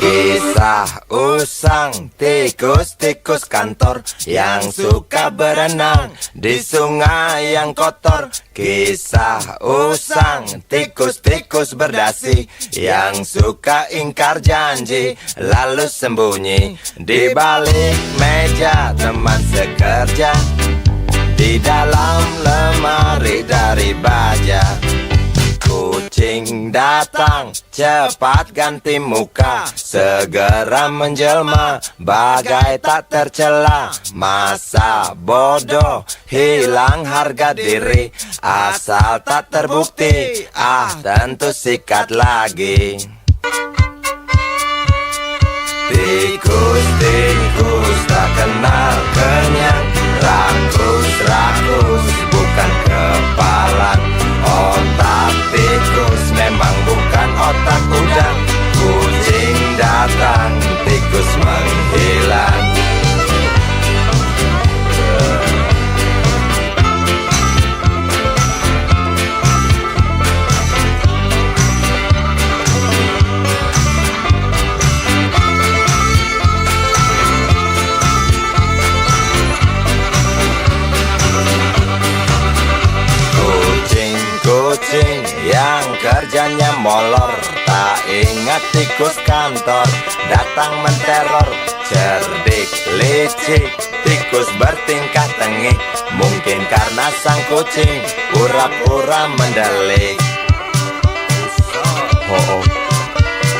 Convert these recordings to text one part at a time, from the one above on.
Kisah usang tikus-tikus kantor yang suka berenang di sungai yang kotor. Kisah usang tikus-tikus berdasi yang suka ingkar janji lalu sembunyi di balik meja teman sekerja, di dalam lemari dari baja. Kucing datang, cepat ganti muka, segera menjelma, bagai tak tercela. Masa bodoh, hilang harga diri, asal tak terbukti, tentu sikat lagi. Tikus-tikus tak kenal kenyang, rakus-rakus bukan kepalan. Otak tikus memang bukan otak udang. Kucing datang, tikus menghilang. Kucing yang kerjanya molor, tak ingat tikus kantor datang menteror. Cerdik, licik, tikus bertingkah tengik, mungkin karena sang kucing pura-pura mendelik.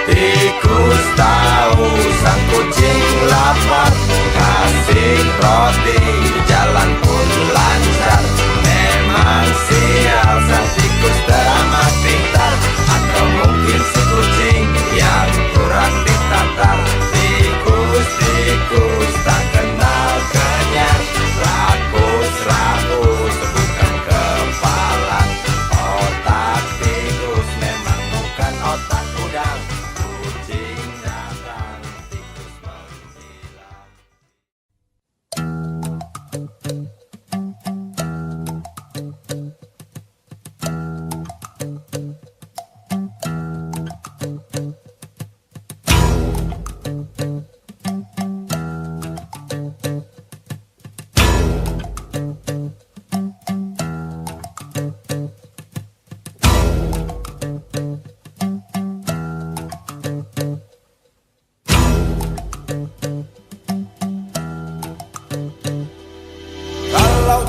Tikus tahu sang kucing lapar, kasih roti, jalan pun lancar. Memang sial sang tikus teramat pintar, atau mungkin si kucing yang kurang ditatar. Tikus-tikus tak kenal kenyang, rakus-rakus bukan kepalan. Otak tikus memang bukan otak udang. Kucing datang, tikus menghilang.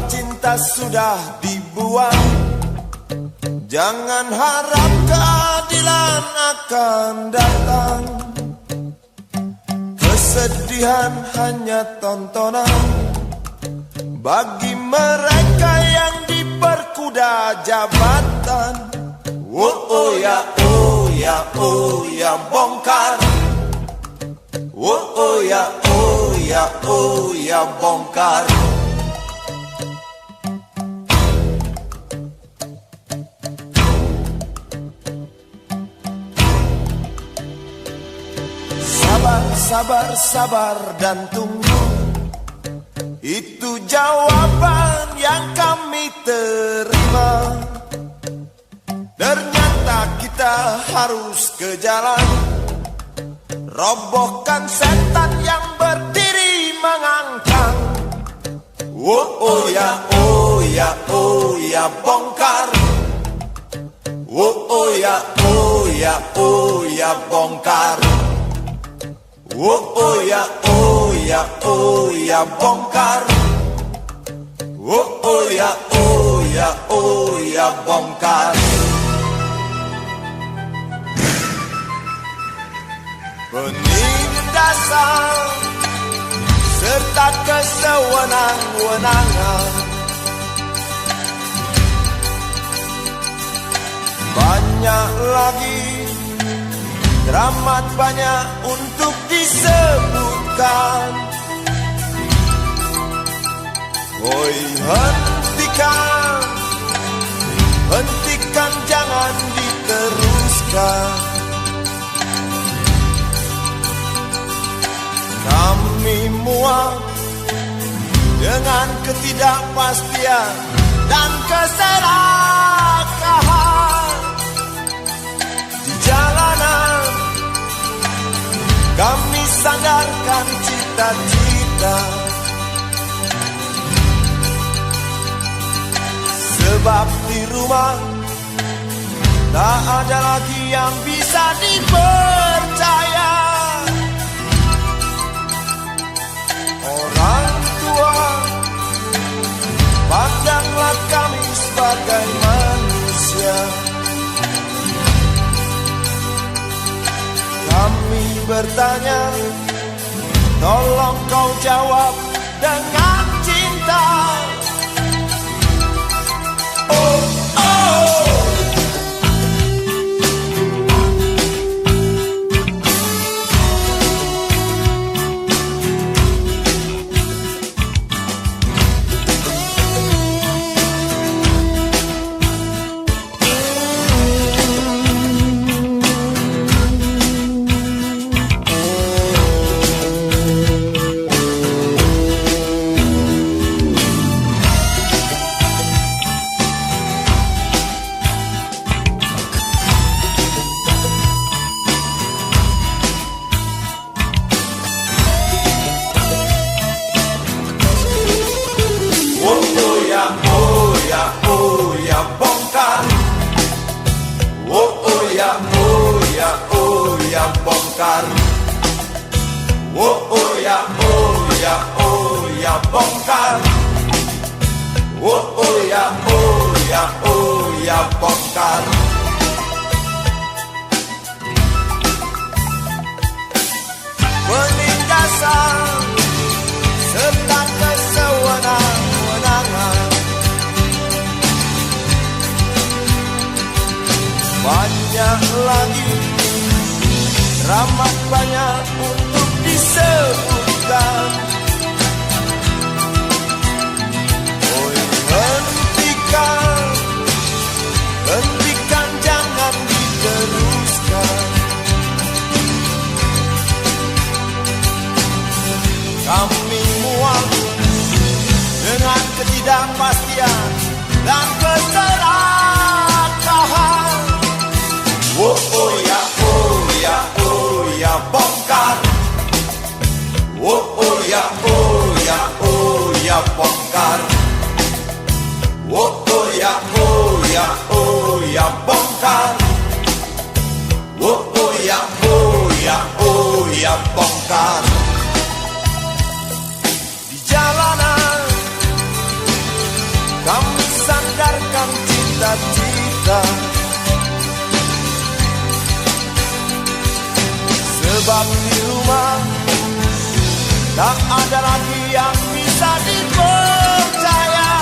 Cinta sudah dibuang, jangan harap keadilan akan datang. Kesedihan hanya tontonan bagi mereka yang diperkuda jabatan. Oh ya, oh ya, oh ya, bongkar. Oh ya, oh ya, oh ya, bongkar. Sabar, sabar dan tunggu, itu jawaban yang kami terima. Ternyata kita harus ke jalan, robohkan setan yang berdiri mengangkang. Oh ya, oh ya, oh ya, bongkar. Oh ya, oh ya, oh ya, bongkar. Oh ya, oh ya, oh ya, bongkar. Oh ya, oh ya, oh ya, bongkar. Penindasan serta kesewenang-wenangan, banyak lagi, teramat banyak untuk disebutkan. Oi, hentikan, hentikan, jangan diteruskan. Kami muak dengan ketidakpastian dan keserakahan di jalanan. kami sandarkan cita-cita. Sebab di rumah tak ada lagi yang bisa dipercaya. Orang tua, pandanglah kami sebagai manusia. Kami bertanya, tolong kau jawab dengan cinta. Oh, oh. Bongkar. Oh ya bongkar. Oh ya bongkar. Oh ya bongkar. Penindasan serta kesewenang-wenangan, banyak lagi, teramat banyak untuk disebutkan. Oh, hentikan, jangan diteruskan. Kami muak dengan ketidakpastian dan keserakahan. Oh ya bongkar. Oh ya bongkar. Oh ya bongkar. Oh ya bongkar. Di jalanan kami sandarkan cita-cita. Sebab di rumah tak ada lagi yang bisa dipercaya.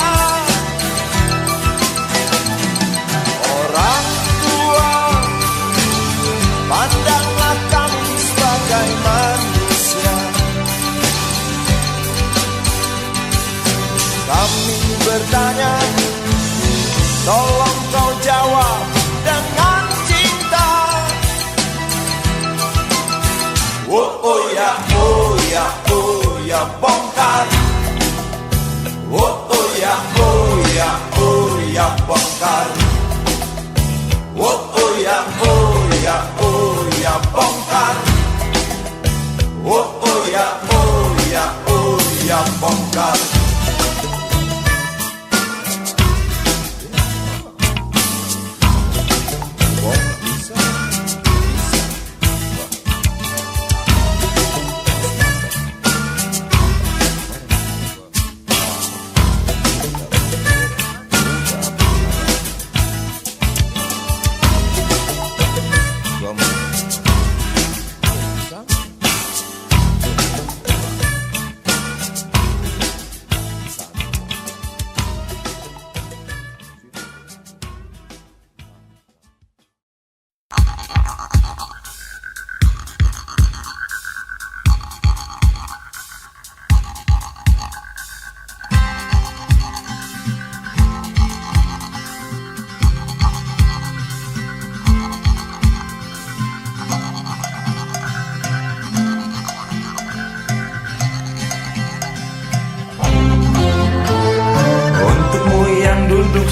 Orang tua, pandanglah kami sebagai manusia. Kami bertanya, tolong kau jawab dengan cinta. Oh ya bongkar. Oh ya bongkar. Oh ya bongkar. Oh ya bongkar.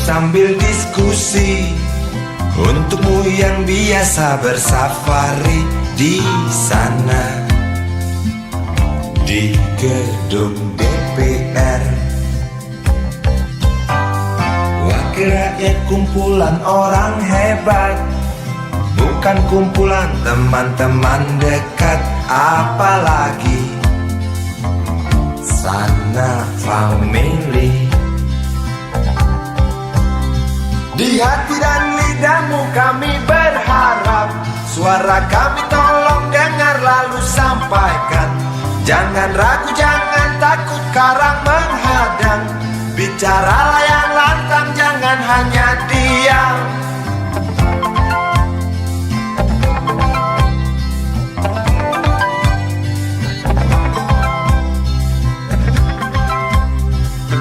sambil diskusi. Untukmu yang biasa bersafari di sana, di gedung DPR. Wakil rakyat kumpulan orang hebat, bukan kumpulan teman-teman dekat, apalagi sana family. Di hati dan lidahmu kami berharap, suara kami tolong dengar lalu sampaikan. Jangan ragu, jangan takut karang menghadang, bicaralah yang lantang, jangan hanya diam.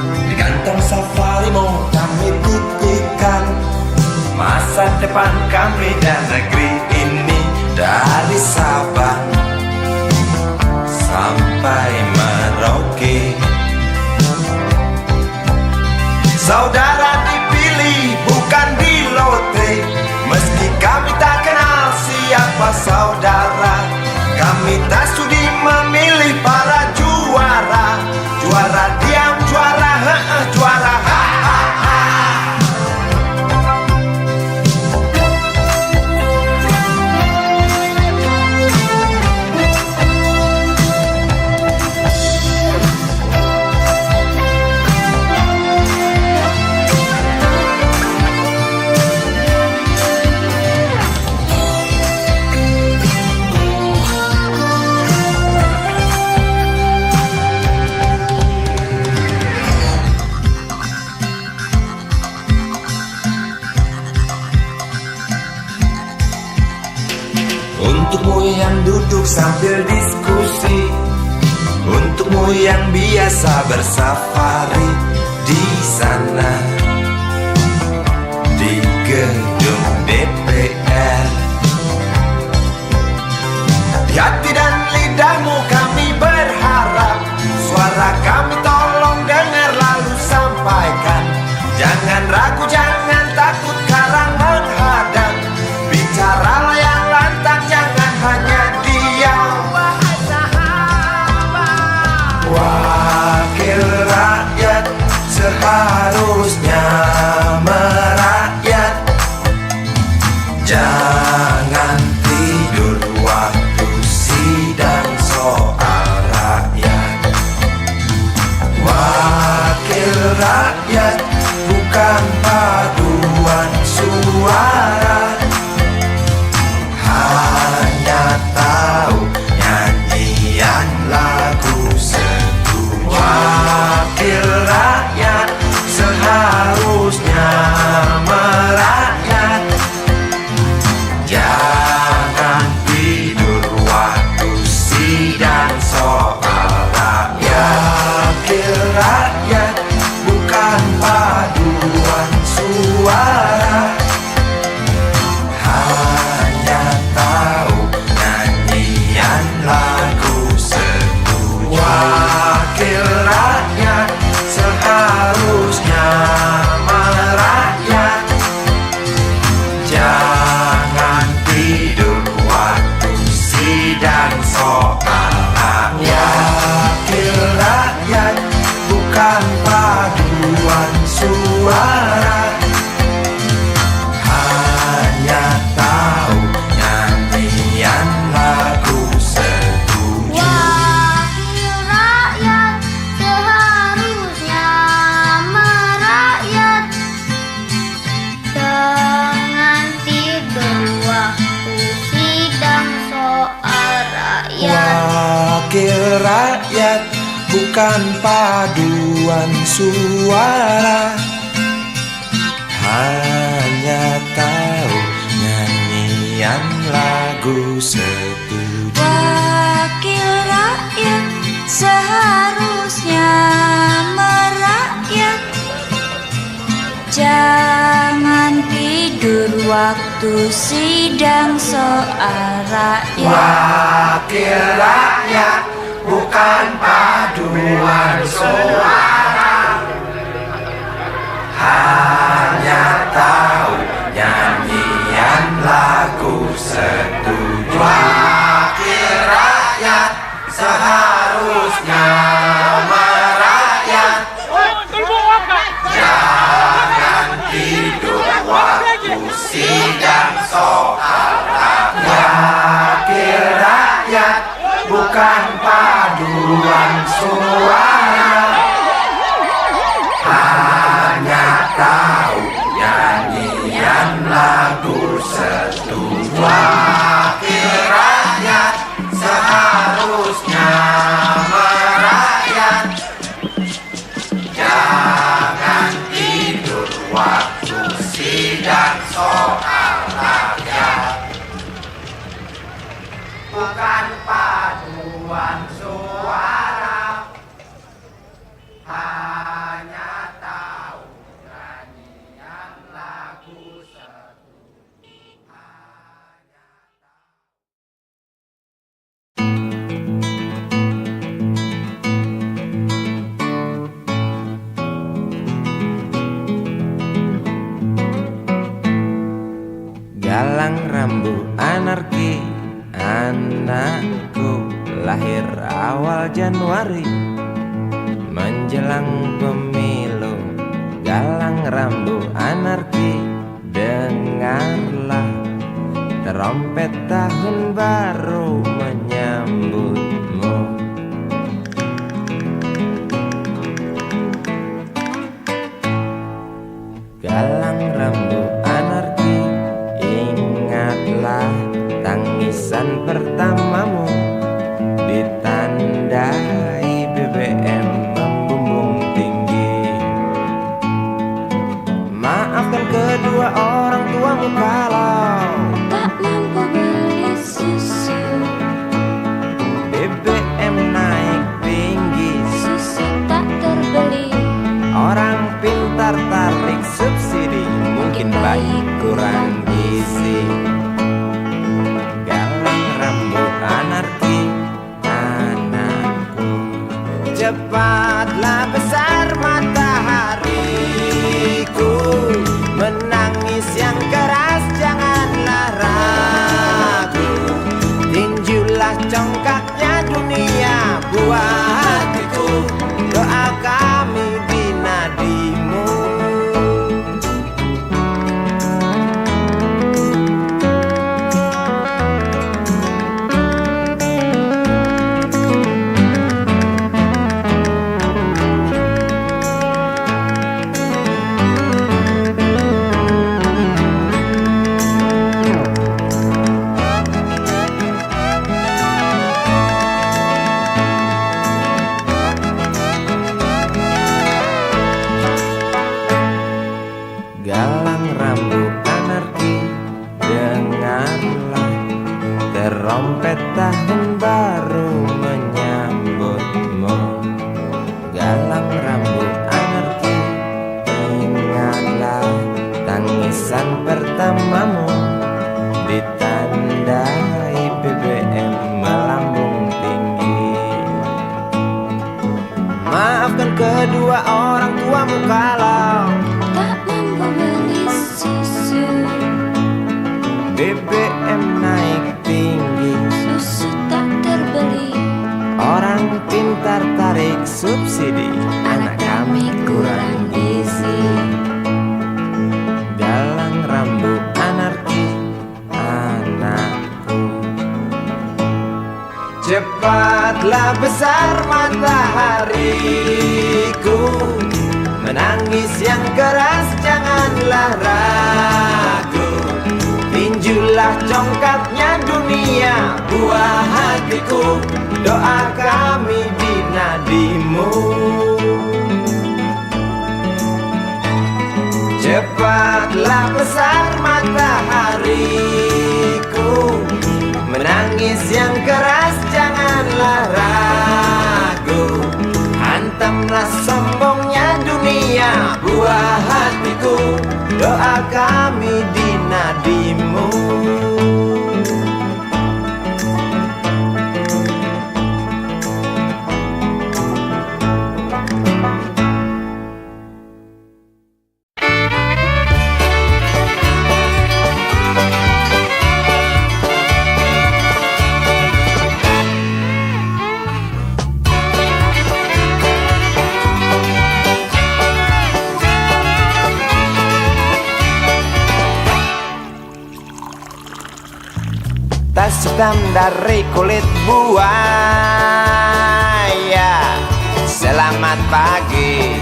Di kantong safarimu kami titipkan masa depan kami dan negeri ini, dari Sabang sampai Merauke. Saudara dipilih bukan di lotre, meski kami tak kenal siapa saudara. Kami tak sudi memilih para juara, juara diam, juara juara Untukmu yang duduk sambil diskusi, untukmu yang biasa bersafari di sana, di gedung DPR. Di hati dan lidahmu kami berharap, suara kami tolong dengar lalu sampaikan. Jangan ragu, jangan takut karang menghadang, bicaralah yang lantang, jangan hanya diam. Wakil rakyat seharusnya merakyat, jangan tidur waktu sidang soal rakyat. Wakil rakyat bukan paduan suara, hanya tahu nyanyian lagu setuju. Wakil rakyat seharusnya merakyat, jangan tidur waktu sidang soal rakyat. Wakil rakyat bukan paduan suara, hanya tahu nyanyian lagu setuju. Wakil rakyat seharusnya merakyat, jangan tidur waktu sidang soal rakyat. Wakil rakyat bukan paduan suara, hanya tahu nyanyian lagu setuju. Wakil rakyat seharusnya merakyat, jangan tidur waktu sidang soal rakyat. Wakil rakyat bukan paduan suara, hanya tahu nyanyian lagu setuju. Wakil rakyat seharusnya merakyat, jangan tidur waktu sidang soal rakyat. Wakil rakyat bukan paduan suara, hanya tahu nyanyian lagu setuju. Wakil rakyat seharusnya bukan paduan suara. Hanya tahu nyanyian lagu setuju wakil rakyat seharusnya merakyat. Jangan tidur waktu sidang soal rakyat. Bukan paduan suara, hanya tahu nyanyian lagu setuju. Galang rambu anarki, anakku lahir awal Januari menjelang pemilu. Galang rambu anarki, dengarlah trompet tahun baru menyambutmu. Galang rambu anarki, ingatlah tangisan pertamamu ditandai BBM membumbung tinggi. Maafkan kedua orang tuamu kalau tak mampu beli susu, BBM naik tinggi. susu tak terbeli. Orang pintar tarik subsidi, mungkin baik kurang gizi. Galang rambu anarki, anakku. Cepatlah besar matahariku, menangis yang keras janganlah ragu. Tinjulah congkaknya dunia buah hatiku, doa kami di nadimu. Galang rambu anarki, dengarlah trompet tahun baru menyambutmu. Galang rambu anarki, ingatlah tangisan pertamamu ditandai BBM melambung tinggi. Maafkan kedua orang tuamu kalau Tak mampu beli susu, BBM naik tinggi. susu tak terbeli. Orang pintar tarik subsidi, anak kami kurang gizi. Galang rambu anarki, anakku. Cepatlah besar matahariku, menangis yang keras janganlah ragu. Tinjulah congkaknya dunia buah hatiku, doa kami di nadimu. Cepatlah besar matahariku, menangis yang keras janganlah ragu. Hantamlah sombongnya dunia buah hatiku, doa kami di nadimu. Tas hitam dari kulit buah, selamat pagi,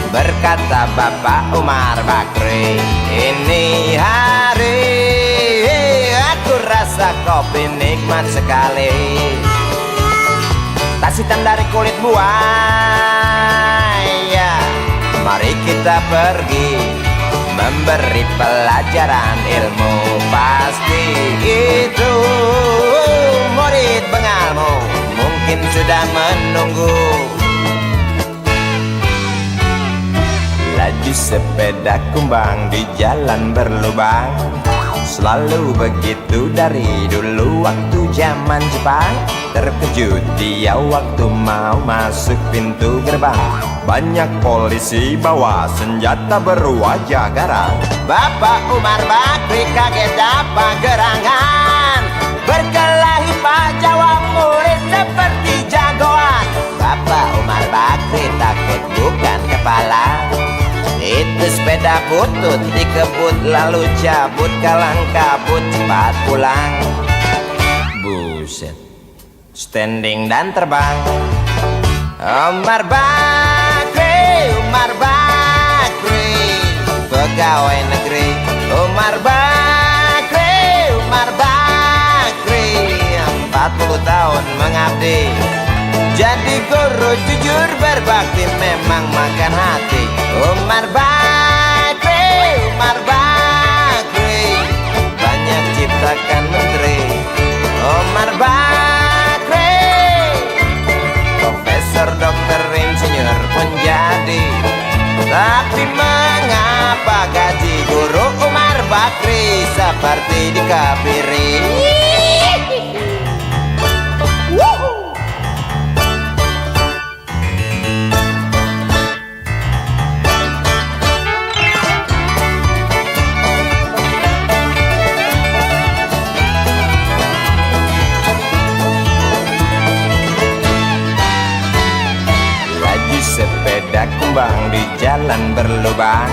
berkata Bapak Umar Bakri. Ini hari aku rasa kopi nikmat sekali. Tas hitam dari kulit buaya, mari kita pergi memberi pelajaran ilmu. Pasti itu murid bengalmu mungkin sudah menunggu. Laju sepeda kumbang di jalan berlubang, selalu begitu dari dulu waktu zaman Jepang. Terkejut dia waktu mau masuk pintu gerbang, banyak polisi bawa senjata berwajah garang. Bapak Umar Bakri kaget apa gerangan, berkelahi Pak jawab murid seperti jagoan. Bapak Umar Bakri takut bukan kepala, itu sepeda butut dikebut lalu cabut, kalang kabut cepat pulang. Buset, standing dan terbang. Umar Bakri, Umar Bakri, pegawai negeri. Umar Bakri, Umar Bakri, 40 tahun mengabdi, jadi guru jujur berbakti memang makan hati. Umar Bakri, Umar Bakri, banyak ciptakan menteri. Umar Bakri, profesor, dokter, insinyur pun jadi. Tapi mengapa gaji guru Umar Bakri seperti dikebiri? Sepeda kumbang di jalan berlubang,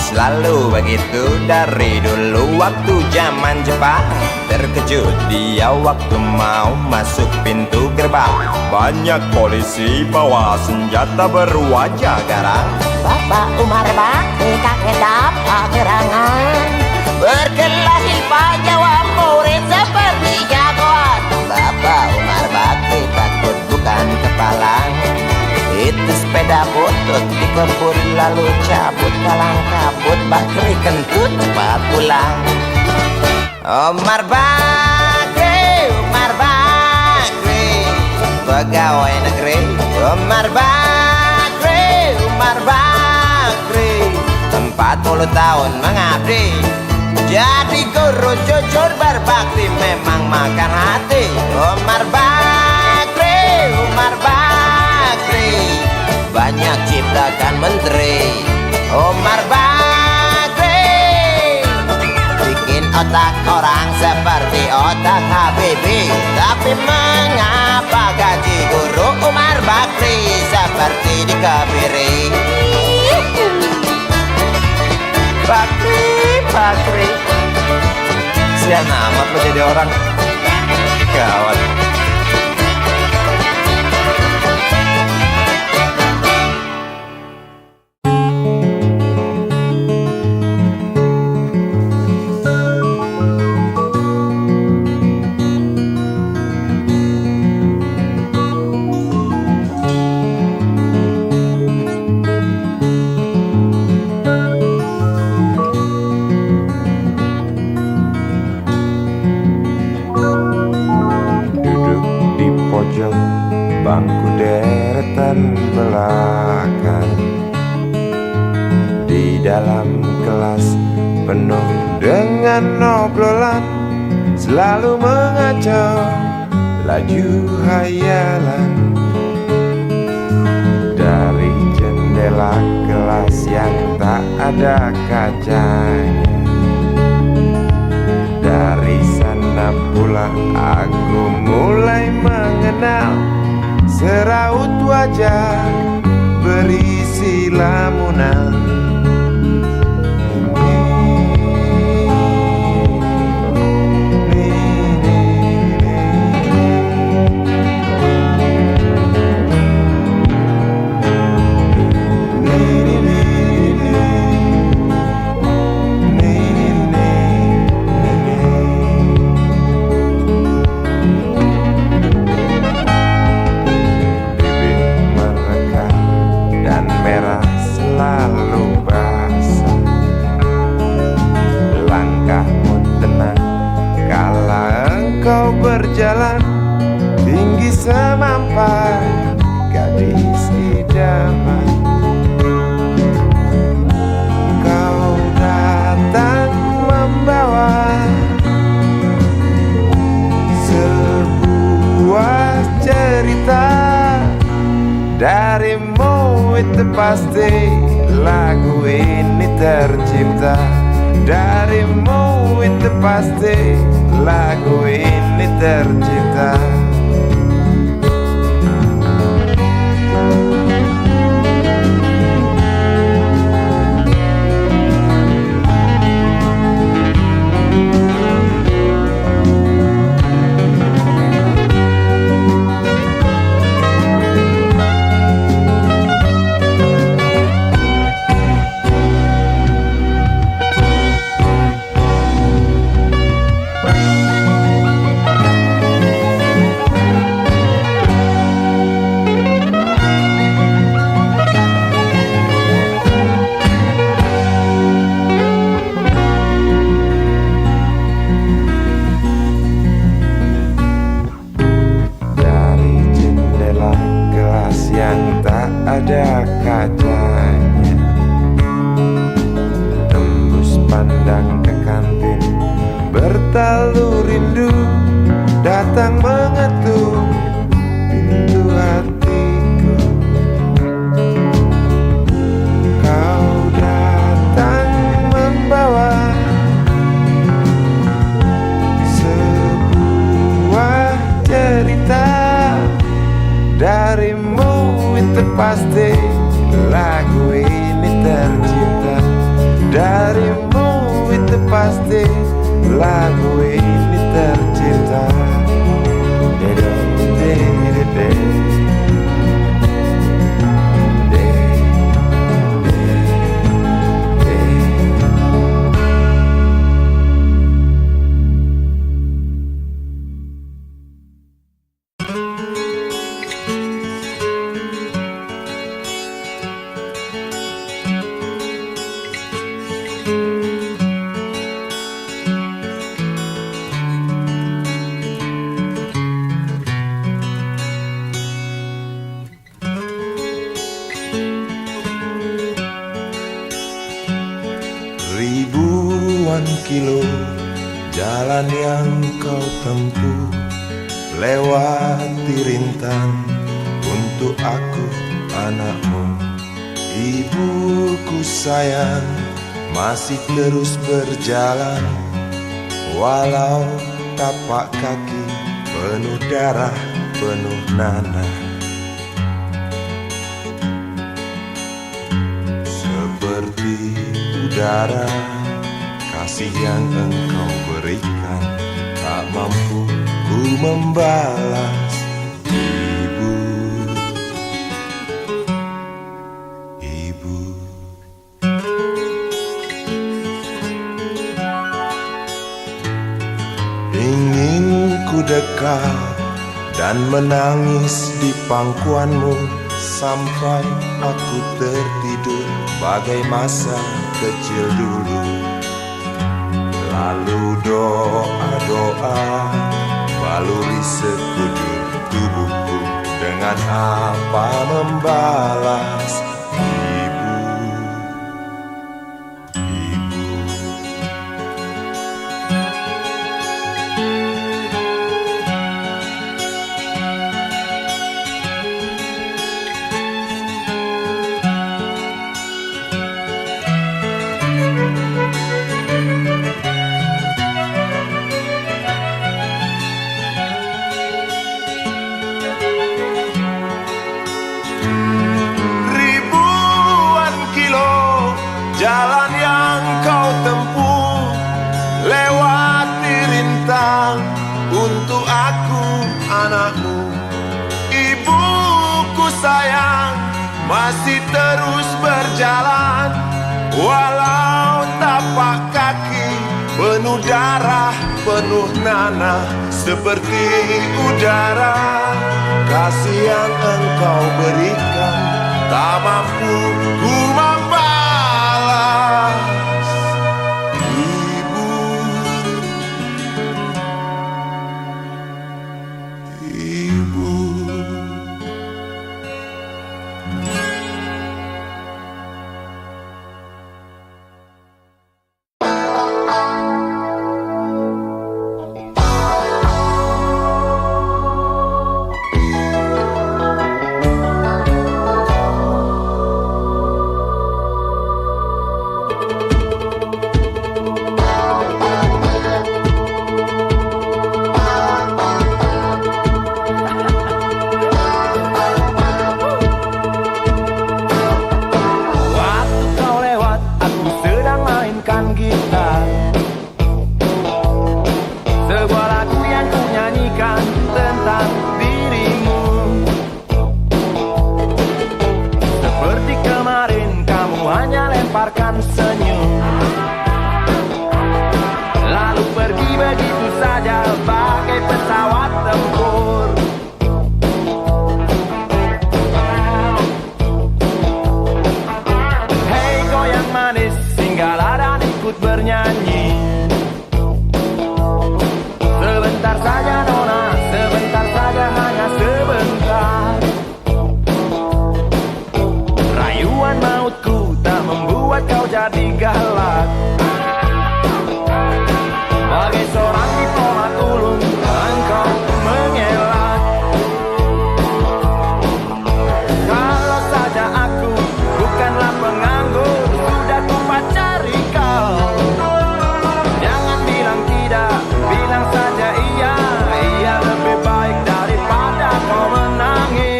selalu begitu dari dulu waktu zaman Jepang. Terkejut dia waktu mau masuk pintu gerbang, banyak polisi bawa senjata berwajah garang. Bapak Umar Bakri kaget apa gerangan, Berkelahi Pak jawab murid seperti jagoan. Bapak Umar Bakri takut bukan kepala, itu sepeda butut dikebut lalu cabut, kalang kabut Bakri kentut cepat pulang. Umar Bakri, Umar Bakri, pegawai negeri. Umar Bakri, Umar Bakri, 40 tahun mengabdi, jadi guru jujur berbakti memang makan hati. Umar Bakri, Umar Bakri, banyak ciptakan menteri. Umar Bakri, bikin otak orang seperti otak Habibie. Tapi mengapa gaji guru Umar Bakri seperti dikebiri? Bakri, Bakri, sian amat lo jadi orang. Gawat. Bangku deretan belakang, di dalam kelas penuh dengan obrolan, selalu mengacau laju hayalan. Dari jendela kelas yang tak ada kacanya, dari sana pula aku mulai mengenal seraut wajah berisi lamunan. sampai gadis idaman. Kau datang membawa sebuah cerita. Darimu itu pasti lagu ini tercipta. Darimu itu pasti lagu ini tercipta. Ada kacanya, tembus pandang ke kantin, bertalu rindu datang mengetuk pintu hatiku. Kau datang membawa sebuah cerita. Darimu itu pasti lagu ini tercipta. Darimu itu pasti lagu ini tercipta. Ribuan kilo jalan yang kau tempuh, lewati rintang untuk aku anakmu. Ibuku sayang masih terus berjalan, walau tapak kaki penuh darah, penuh nanah. Seperti udara, kasih yang engkau berikan tak mampu ku membalas. Ibu, ibu. Ingin ku dekat dan menangis di pangkuanmu sampai aku tertidur bagai masa kecil dulu. Lalu doa-doa baluri sekujur tubuhku, dengan apa membalas. Ibu, ibu. Jalan yang kau tempuh, lewati rintang untuk aku anakmu. Ibuku sayang masih terus berjalan, walau tapak kaki penuh darah, penuh nanah. Seperti udara, kasih yang engkau berikan tak mampu ku membalas. Ibu, ibu. jadi galak. Bagai seorang diplomat ulung engkau mengelak. Kalau saja aku bukanlah penganggur, sudah ku pacari kau. Jangan bilang tidak, bilang saja iya. Iya lebih baik daripada kau menangis.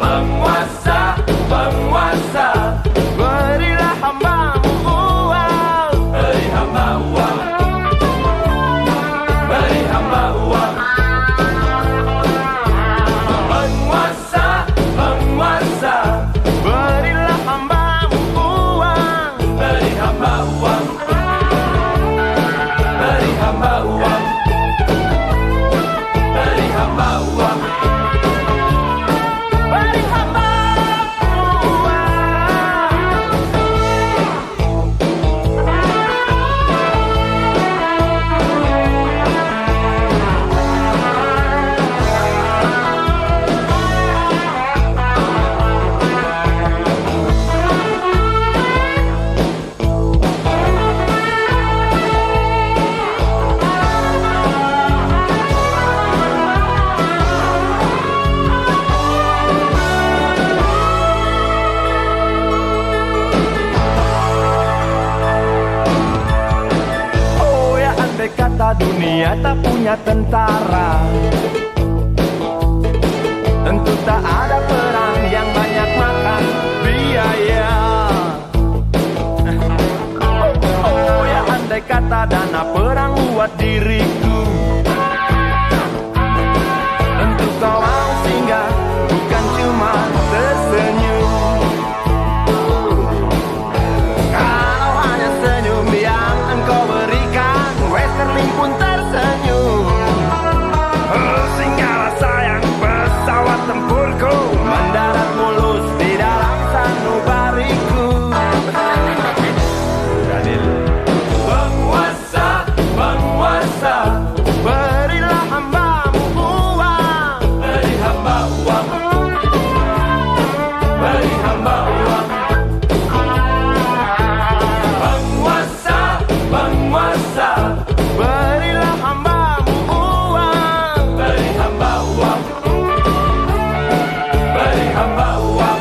Penguasa, penguasa, berilah hambamu uang. Beri hamba uang. Beri hamba uang. Penguasa, penguasa, berilah hambamu uang. Beri hamba uang. Beri hamba uang. Beri hamba uang. Beri hamba kata dunia tak punya tentara, tentu tak ada perang yang banyak makan biaya. Oh ya andai kata dana perang buat diriku, tentu kau mau singgah, bukan cuma tersenyum. Kalau hanya senyum yang engkau berikan, Westerling pun tersenyum. Singgahlah sayang pesawat tempurku, mendarat mulus di dalam sanubariku. Penguasa, penguasa, berilah hambamu uang. Beri hamba uang. Beri hamba uang. Penguasa, penguasa, berilah hambamu uang. Beri hamba uang. Beri hamba uang.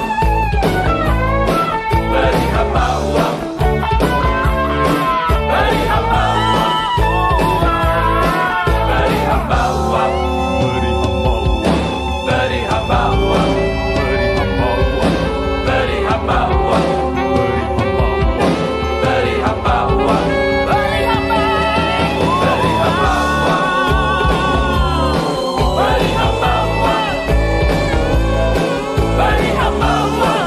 Beri hamba uang. Beri hamba uang. Beri hamba uang. Beri hamba uang. Beri hamba uang. Beri hamba uang. Beri hamba uang. Beri hamba uang. Beri hamba uang. Beri hamba uang.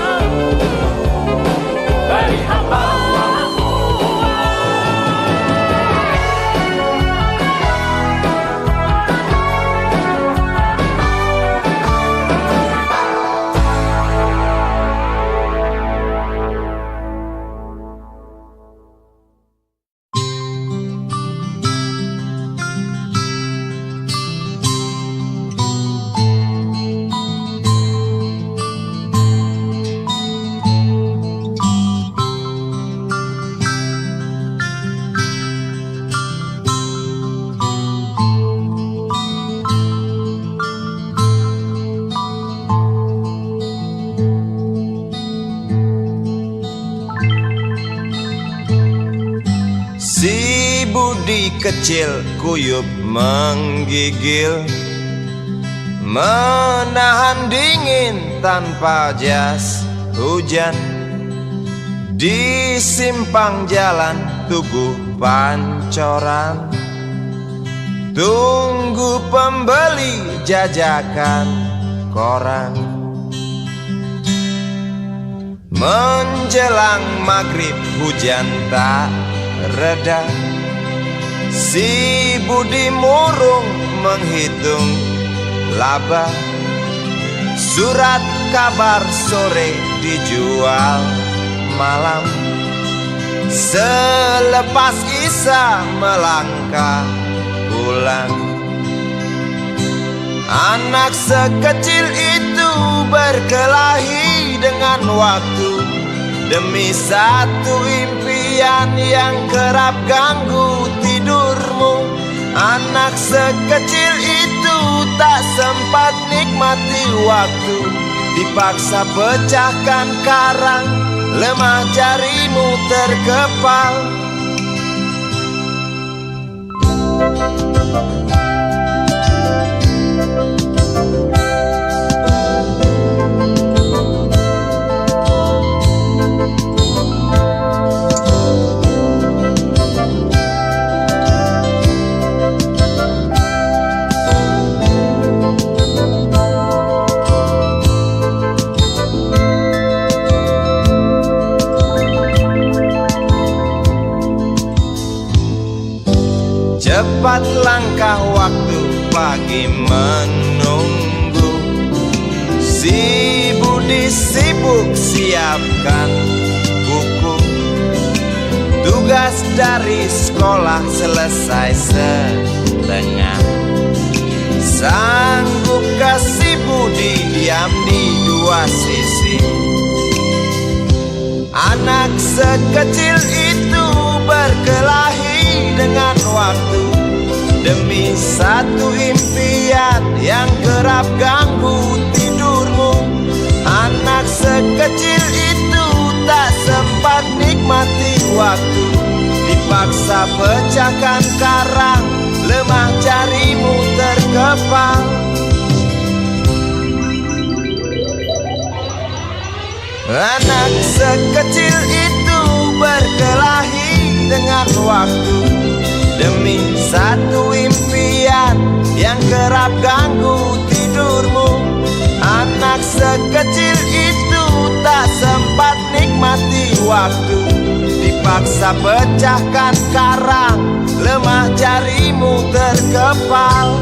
Beri hamba uang. Si Budi kecil kuyup menggigil, menahan dingin tanpa jas hujan. Di simpang jalan Tugu Pancoran, tunggu pembeli jajakan koran. Menjelang maghrib hujan tak reda, si Budi murung menghitung laba. Surat kabar sore dijual malam. Selepas Isa melangkah pulang, anak sekecil itu berkelahi dengan waktu, demi satu impian yang kerap ganggu tidurmu. Anak sekecil itu tak sempat nikmati waktu, dipaksa pecahkan karang, lemah jarimu terkepal. Cepat langkah waktu pagi menunggu, si Budi sibuk siapkan buku. Tugas dari sekolah selesai setengah. Sanggupkah si Budi diam di dua sisi? Anak sekecil itu berkelahi dengan waktu, demi satu impian yang kerap ganggu tidurmu. Anak sekecil itu tak sempat nikmati waktu, dipaksa pecahkan karang, lemah jarimu terkepal. Anak sekecil itu berkelahi dengan waktu, demi satu impian yang kerap ganggu tidurmu. Anak sekecil itu tak sempat nikmati waktu, dipaksa pecahkan karang, lemah jarimu terkepal.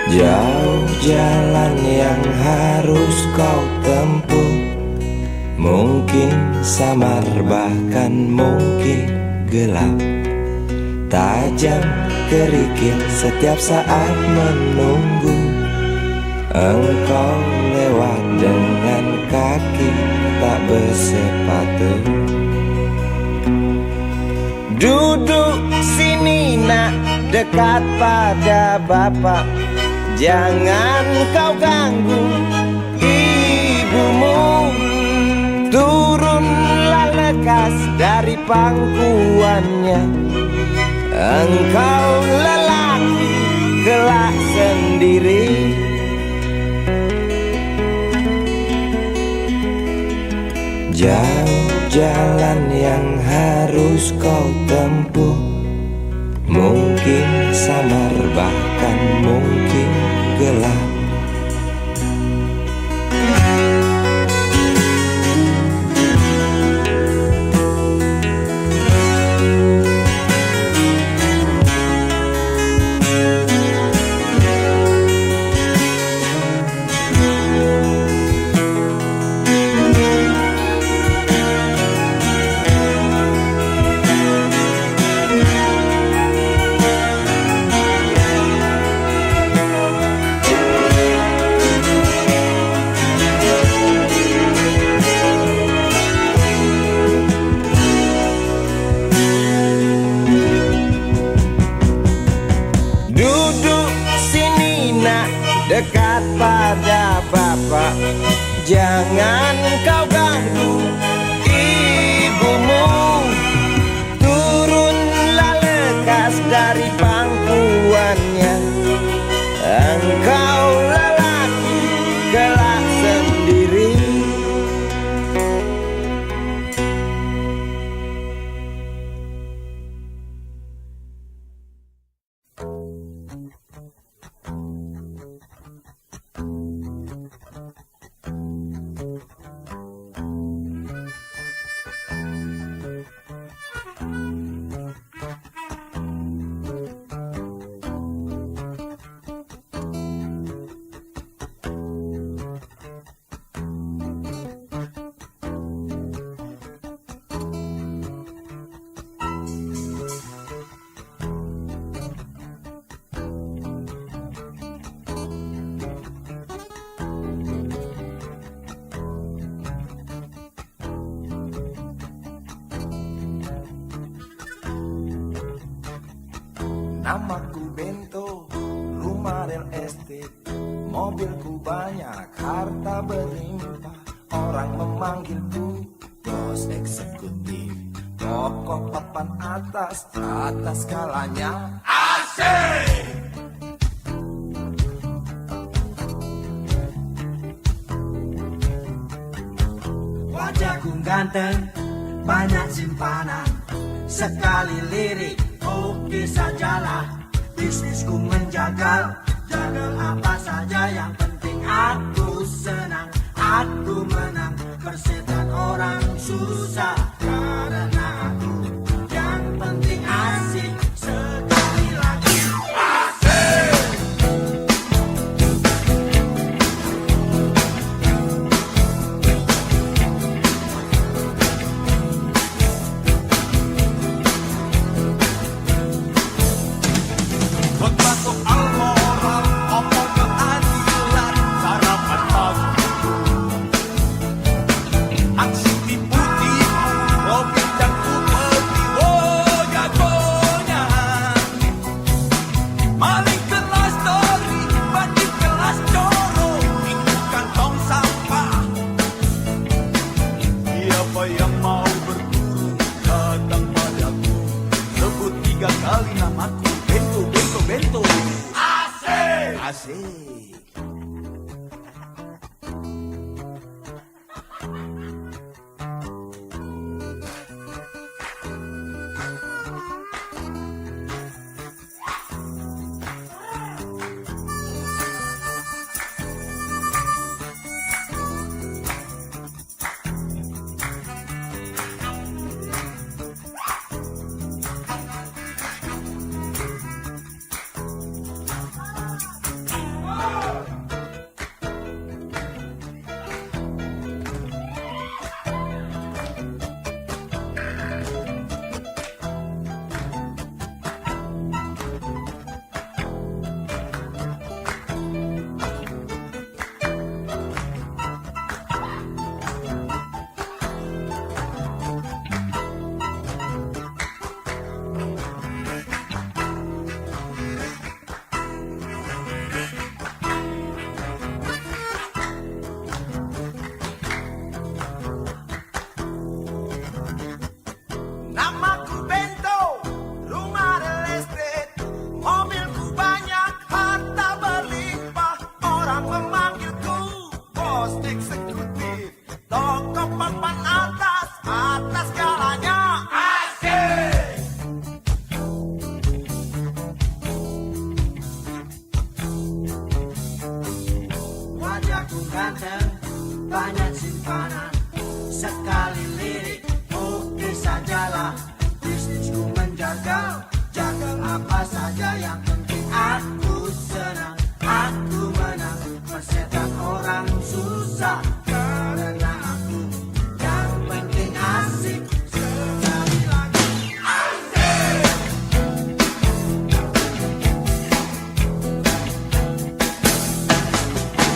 Jauh jalan yang harus kau tempuh, mungkin samar bahkan mungkin gelap. Tajam kerikil setiap saat menunggu engkau lewat dengan kaki tak bersepatu. Duduk sini nak, dekat pada bapak, jangan kau ganggu ibumu. Turunlah lekas dari pangkuannya, engkau lelaki kelak sendiri. Jauh jalan yang harus kau tempuh, mungkin samar bahkan mungkin gelap. Dekat pada bapak, Jangan kau ganggu ibumu, turunlah lekas dari pangkuannya. Engkau lelaki kelak sendiri. Namaku Bento, rumah real estate, mobilku banyak, harta berlimpah. Orang memanggilku bos eksekutif, tokoh papan atas skalanya. Asik! Wajahku ganteng, banyak simpanan, sekali lirik, oke sajalah. Bisnisku menjagal, jagal apa saja, yang penting aku senang, aku menang. Persetan orang susah, karena aku yang penting asik. Sekali lagi asik. Khotbah soal moral, omong keadilan, sarapan pagi. Aksi tipu-tipu, mobil dan upeti, oh jagonya. Maling kelas tori, bandit kelas coro, itu kantong sampah. Siapa yang mau berburu, datang padaku. Sebut 3 kali namaku, Bento, Bento, Bento. Asik! Asik. Namaku Bento, rumah real estate, mobilku banyak, harta berlimpah. Orang memanggilku bos eksekutif, tokoh papan atas skalanya. Asik! Wajahku ganteng, banyak simpanan, sekali lirik, oke sajalah. Bisnisku menjagal, jagal apa saja, yang penting aku senang, aku menang. Persetan orang susah, karena aku yang penting asik. Sekali lagi asik.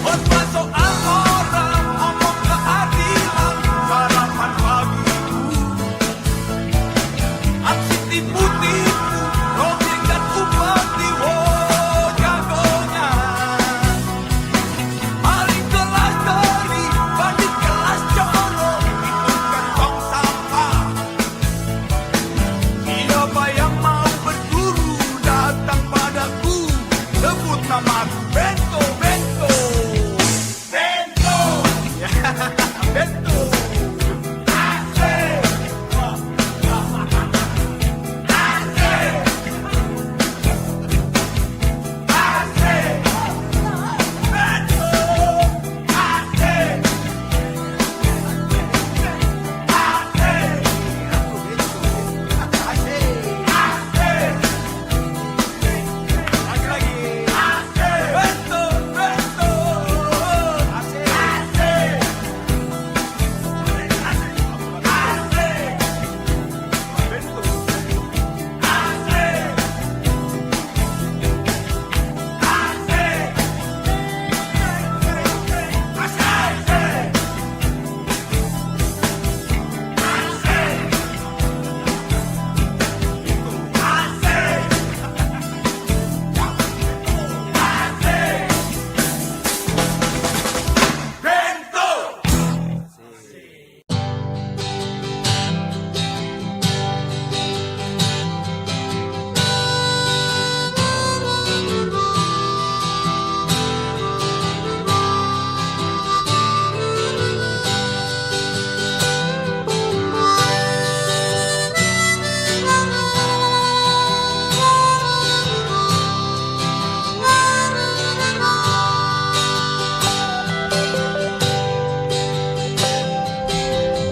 Khotbah soal moral, omong keadilan. namaku Bento, Bento, Bento, ya, Bento. Asik.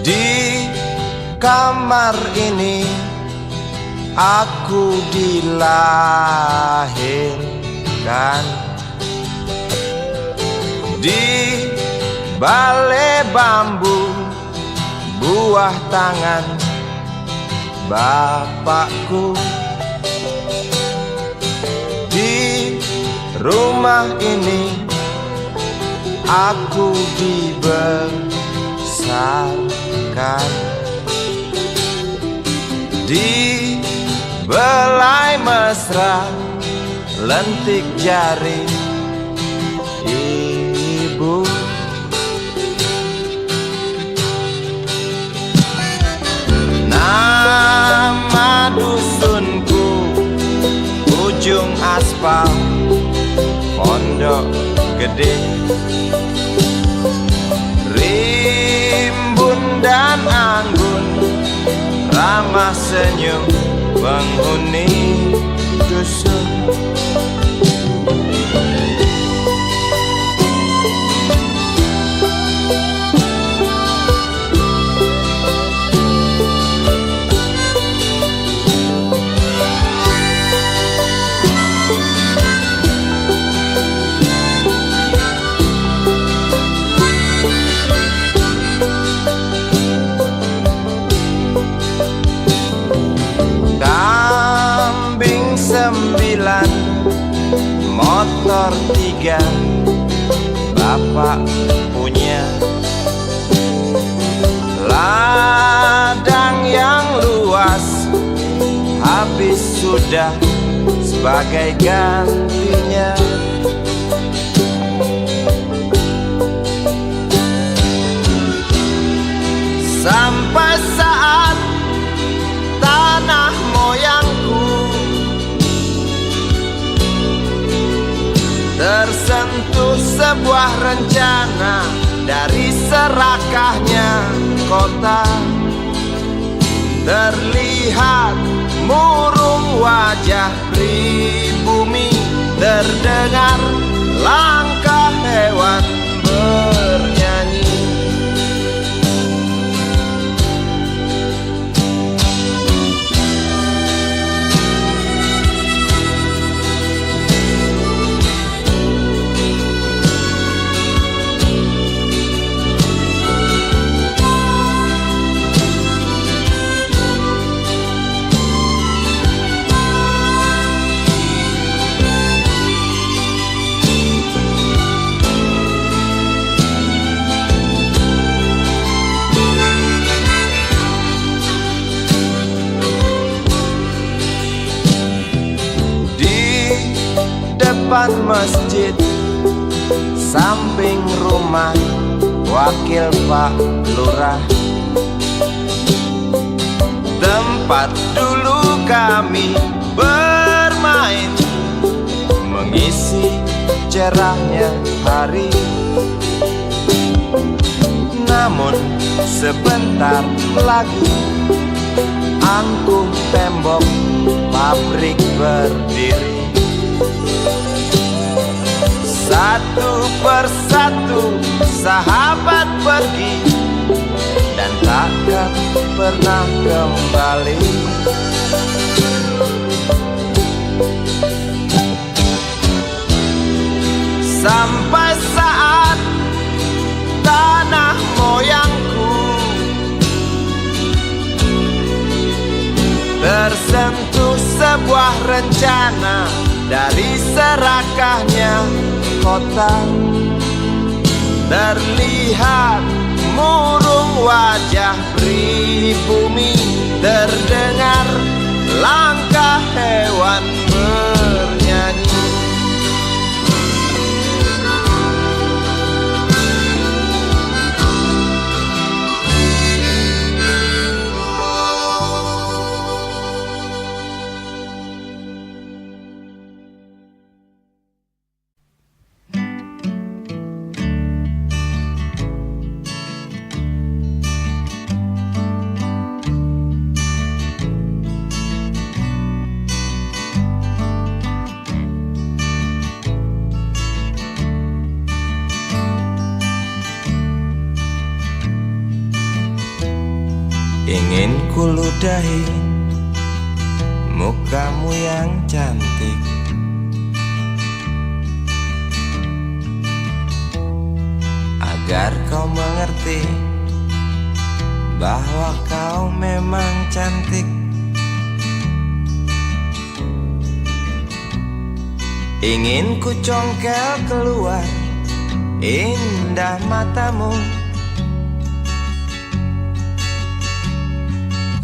Di kamar ini aku dilahirkan, di balai bambu buah tangan bapakku. Di rumah ini aku dibesarkan, di belai mesra lentik jari ibu. Nama dusunku ujung aspal Pondok Gede. Rimbun dan anggun ramah senyum penghuni dusun. Kambing 9, motor 3, bapak punya. Ladang yang luas habis sudah sebagai gantinya. Sampai saat tanah moyangku tersentuh sebuah rencana dari serakahnya kota. Terlihat murung wajah pribumi, terdengar langkah hewan bernyanyi. Depan masjid, samping rumah wakil Pak Lurah, tempat dulu kami bermain, mengisi cerahnya hari. Namun sebentar lagi angkuh tembok pabrik berdiri. Satu persatu sahabat pergi dan takkan pernah kembali. Sampai saat tanah moyangku tersentuh sebuah rencana dari serakahnya kota. Terlihat murung wajah pribumi, terdengar langkah hewan bernyanyi. Ingin kuludahi mukamu yang cantik, agar kau mengerti bahwa kau memang cantik. Ingin ku congkel keluar indah matamu,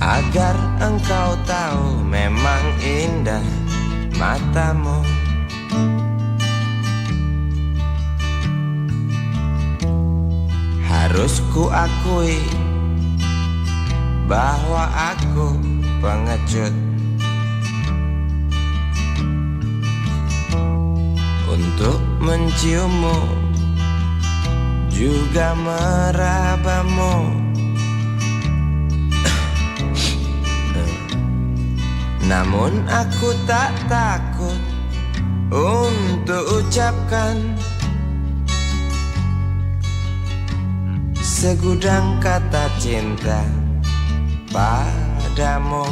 agar engkau tahu memang indah matamu. Harus ku akui bahwa aku pengecut untuk menciummu juga merabamu. Namun aku tak takut untuk ucapkan segudang kata cinta padamu.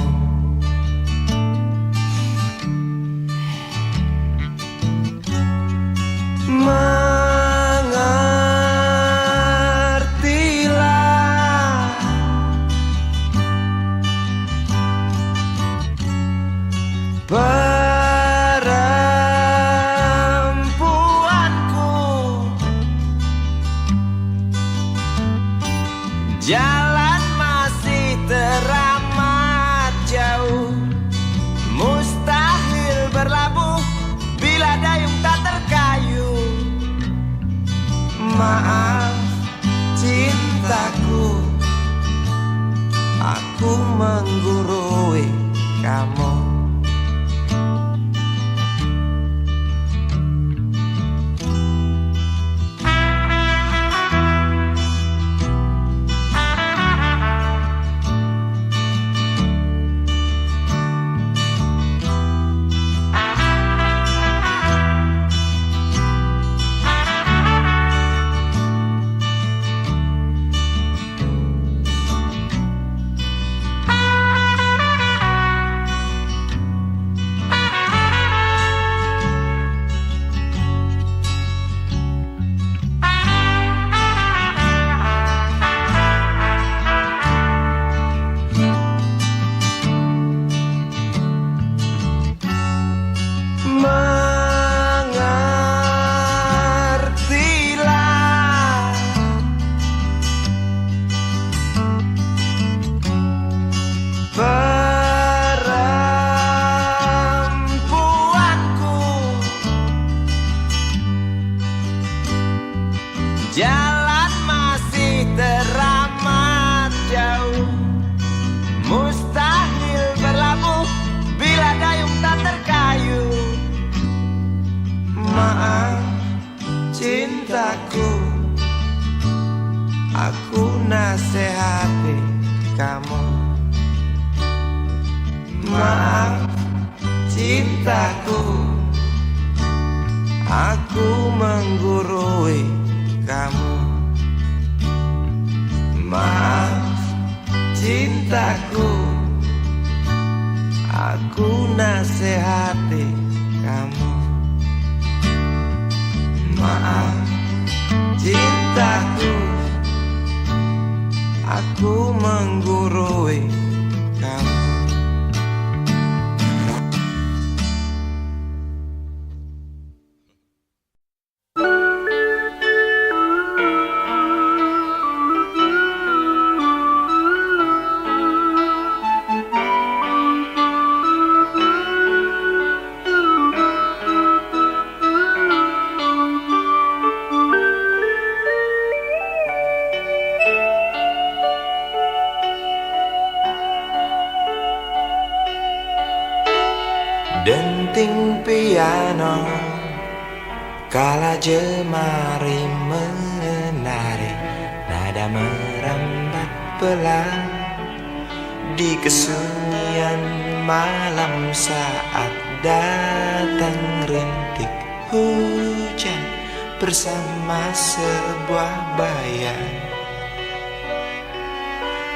Mengertilah perempuanku, jalan masih teramat jauh, mustahil berlabuh bila dayung tak terkayuh. Maaf cintaku, aku menggurui kamu. Jalan masih teramat jauh, mustahil berlabuh bila dayung tak terkayuh. Maaf cintaku, aku nasihati kamu. Maaf cintaku, aku menggurui kamu. Maaf cintaku, aku nasihati kamu. Maaf cintaku, aku menggurui kamu. Denting piano kala jemari menari, nada merambat pelan di kesunyian malam saat datang rintik hujan bersama sebuah bayang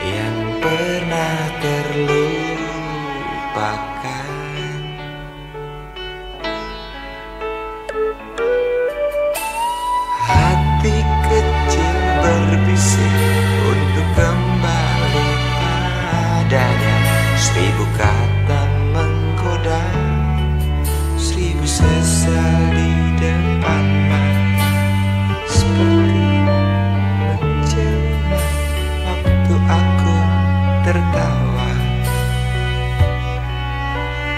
yang pernah terlupakan. Hati kecil berbisik untuk kembali padanya. 1000 kata menggoda, 1000 sesal di depan mata. Seperti menjelma waktu aku tertawa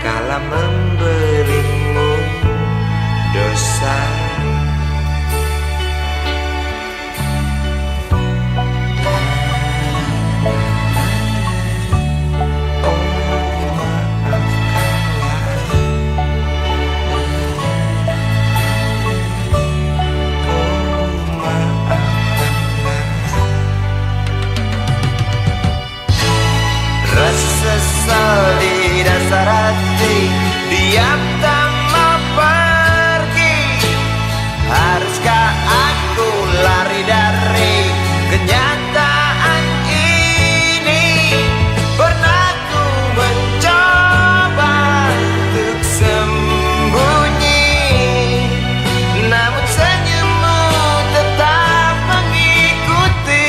kala memberimu dosa. Sesal di dasar hati, diam tak mau pergi. Haruskah aku lari dari kenyataan ini? Pernah ku mencoba untuk sembunyi, namun senyummu tetap mengikuti.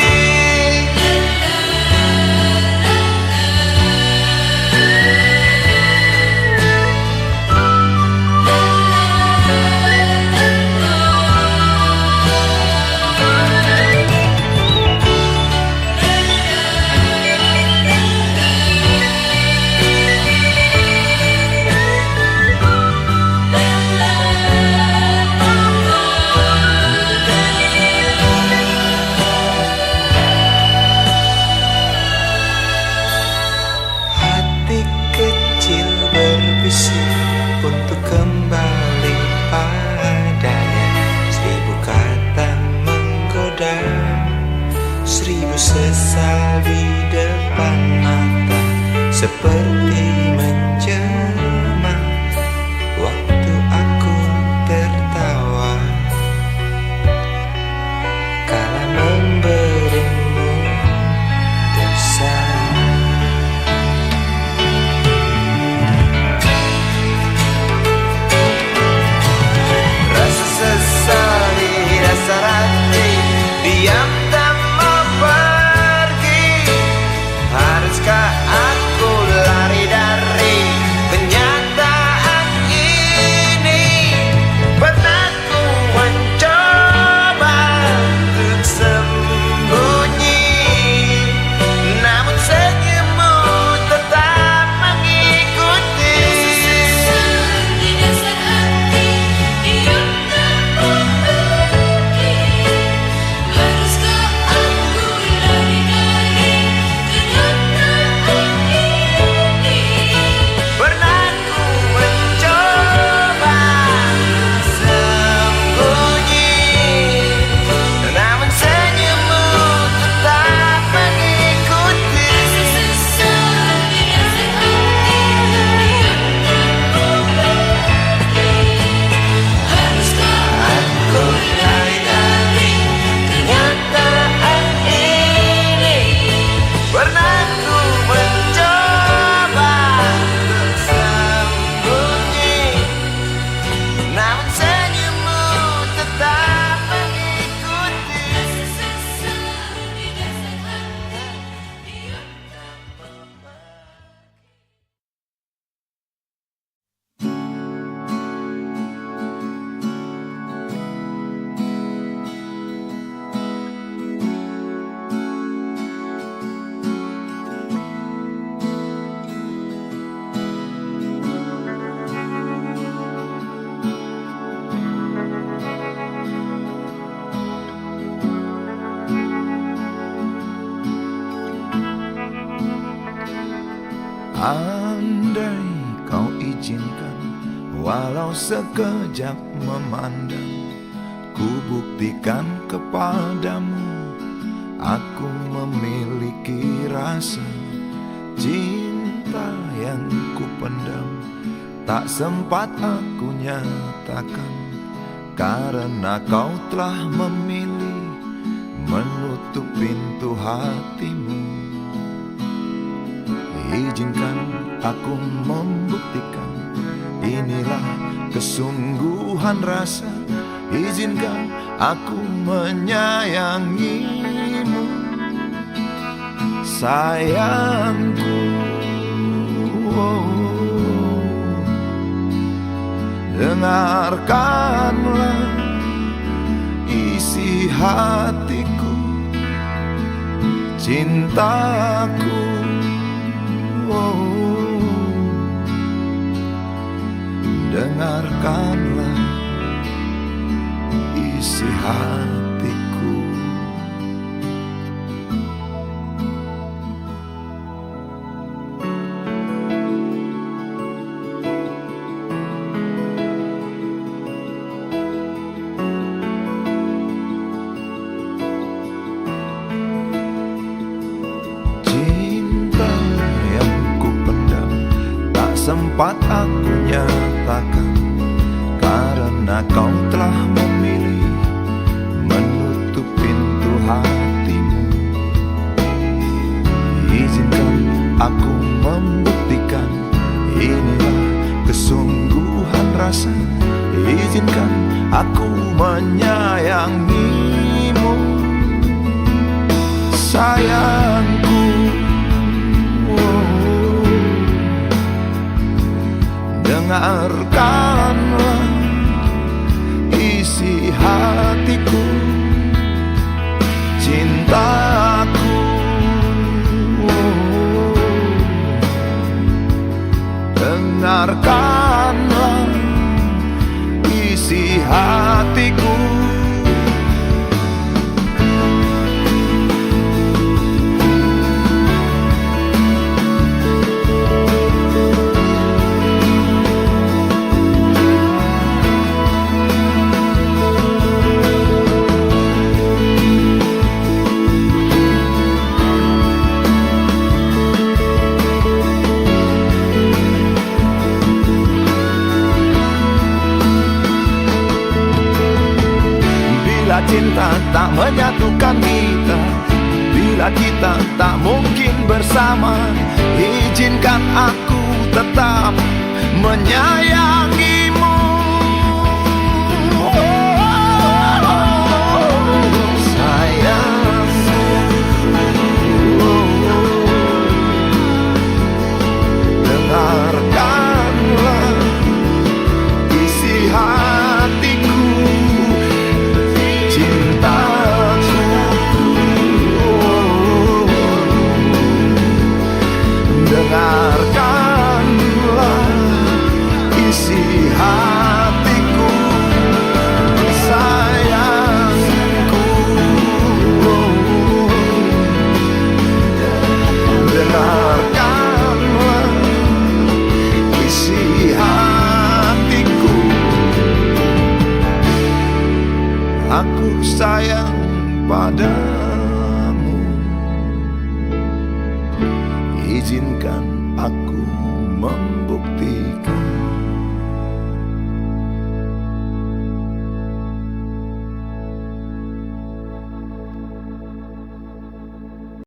Untuk kembali padanya, 1000 kata menggoda, 1000 sesal di depan mata. Seperti menjelma waktu aku tertawa kala memberimu dosa. Sesal di dasar hati, diam tak mau pergi. Haruskah aku lari dari Andai kau izinkan, walau sekejap memandang, ku buktikan kepadamu, aku memiliki rasa cinta yang ku pendam. Tak sempat aku nyatakan, karena kau telah memilih menutup pintu hatimu. Izinkan aku membuktikan, inilah kesungguhan rasa. Izinkan aku menyayangimu, sayangku. Dengarkanlah isi hatiku, cintaku. Dengarkanlah isi hatiku. Cinta yang ku pendam, tak sempat aku nyatakan, karena kau telah memilih menutup pintu hatimu. Izinkan aku membuktikan, inilah kesungguhan rasa. Izinkan aku menyayangimu, sayangku. Dengarkanlah isi hatiku, cintaku. Dengarkanlah isi hatiku. Bila cinta tak menyatukan kita, bila kita tak mungkin bersama, izinkan aku tetap menyayangimu. Sayang, dengarkanlah isi hatiku, cintaku. Dengarkanlah isi hatiku, sayangku. Dengarkanlah isi hatiku. Aku sayang padamu, izinkan aku membuktikan.